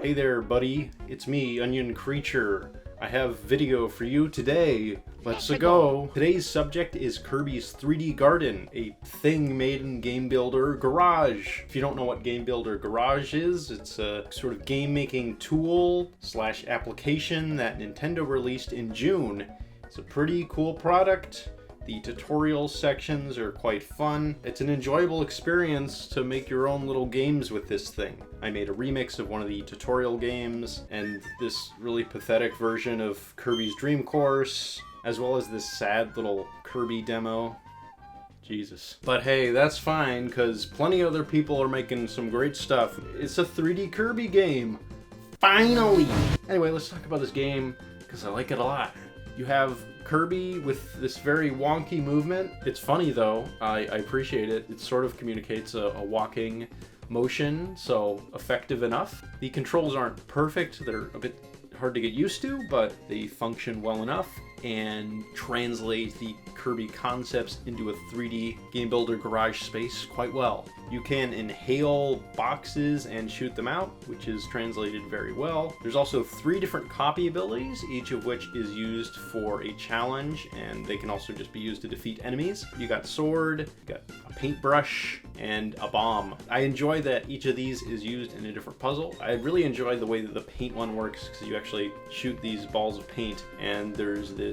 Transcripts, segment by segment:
Hey there, buddy. It's me, Onion Creature. I have video for you today. Let's go. Today's subject is Kirby's 3D Garden, a thing made in Game Builder Garage. If you don't know what Game Builder Garage is, it's a sort of game-making tool / application that Nintendo released in June. It's a pretty cool product. The tutorial sections are quite fun. It's an enjoyable experience to make your own little games with this thing. I made a remix of one of the tutorial games and this really pathetic version of Kirby's Dream Course, as well as this sad little Kirby demo. Jesus. But hey, that's fine, because plenty of other people are making some great stuff. It's a 3D Kirby game. Finally! Anyway, let's talk about this game, because I like it a lot. You have Kirby with this very wonky movement. It's funny though, I appreciate it. It sort of communicates a walking motion, so effective enough. The controls aren't perfect, they're a bit hard to get used to, but they function well enough and translate the Kirby concepts into a 3D Game Builder Garage space quite well. You can inhale boxes and shoot them out, which is translated very well. There's also 3 different copy abilities, each of which is used for a challenge, and they can also just be used to defeat enemies. You got sword, you got a paintbrush, and a bomb. I enjoy that each of these is used in a different puzzle. I really enjoy the way that the paint one works, because you actually shoot these balls of paint, and there's this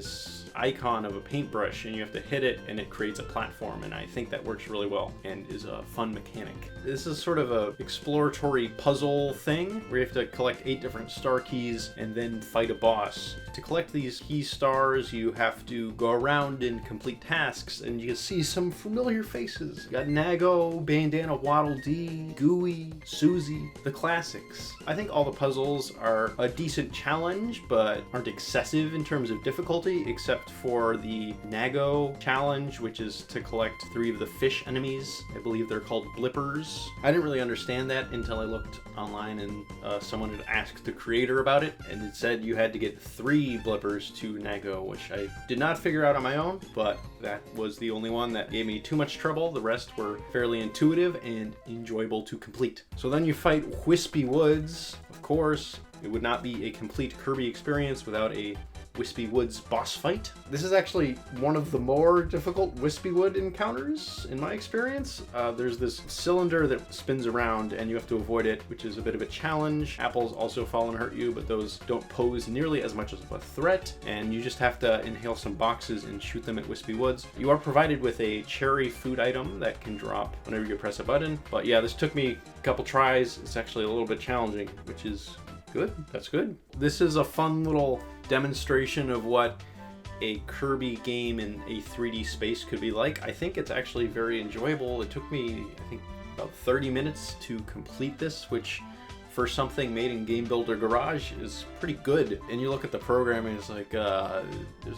icon of a paintbrush, and you have to hit it, and it creates a platform, and I think that works really well, and is a fun mechanic. This is sort of a exploratory puzzle thing, where you have to collect 8 different star keys, and then fight a boss. To collect these key stars, you have to go around and complete tasks, and you can see some familiar faces. You got Nago, Bandana Waddle Dee, Gooey, Susie, the classics. I think all the puzzles are a decent challenge, but aren't excessive in terms of difficulty, except for the Nago challenge, which is to collect 3 of the fish enemies. I believe they're called blippers. I didn't really understand that until I looked online and someone had asked the creator about it, and it said you had to get 3 blippers to Nago, which I did not figure out on my own, but that was the only one that gave me too much trouble. The rest were fairly intuitive and enjoyable to complete. So then you fight Whispy Woods. Of course, it would not be a complete Kirby experience without a Whispy Woods boss fight. This is actually one of the more difficult Whispy Wood encounters in my experience. There's this cylinder that spins around and you have to avoid it, which is a bit of a challenge. Apples also fall and hurt you, but those don't pose nearly as much of a threat, and you just have to inhale some boxes and shoot them at Whispy Woods. You are provided with a cherry food item that can drop whenever you press a button, but yeah, this took me a couple tries. It's actually a little bit challenging, which is good. That's good. This is a fun little demonstration of what a Kirby game in a 3D space could be like. I think it's actually very enjoyable. It took me, I think, about 30 minutes to complete this, which for something made in Game Builder Garage is pretty good. And you look at the programming, it's like, there's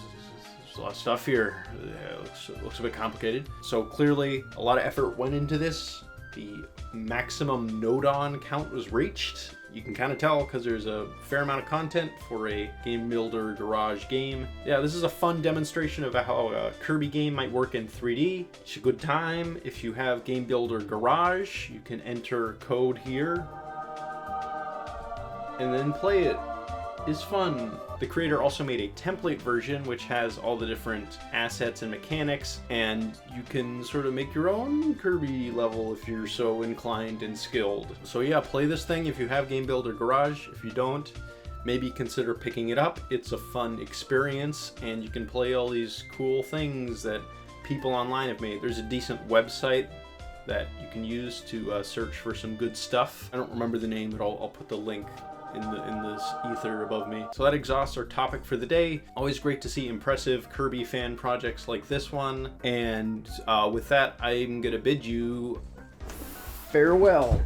a lot of stuff here. It looks a bit complicated. So clearly a lot of effort went into this. The maximum node-on count was reached. You can kind of tell because there's a fair amount of content for a Game Builder Garage game. Yeah, this is a fun demonstration of how a Kirby game might work in 3D. It's a good time. If you have Game Builder Garage, you can enter code here and then play it. It's fun. The creator also made a template version which has all the different assets and mechanics, and you can sort of make your own Kirby level if you're so inclined and skilled. So yeah, play this thing if you have Game Builder Garage. If you don't, maybe consider picking it up. It's a fun experience, and you can play all these cool things that people online have made. There's a decent website that you can use to search for some good stuff. I don't remember the name, but I'll put the link in this ether above me. So that exhausts our topic for the day. Always great to see impressive Kirby fan projects like this one. And with that, I'm gonna bid you farewell.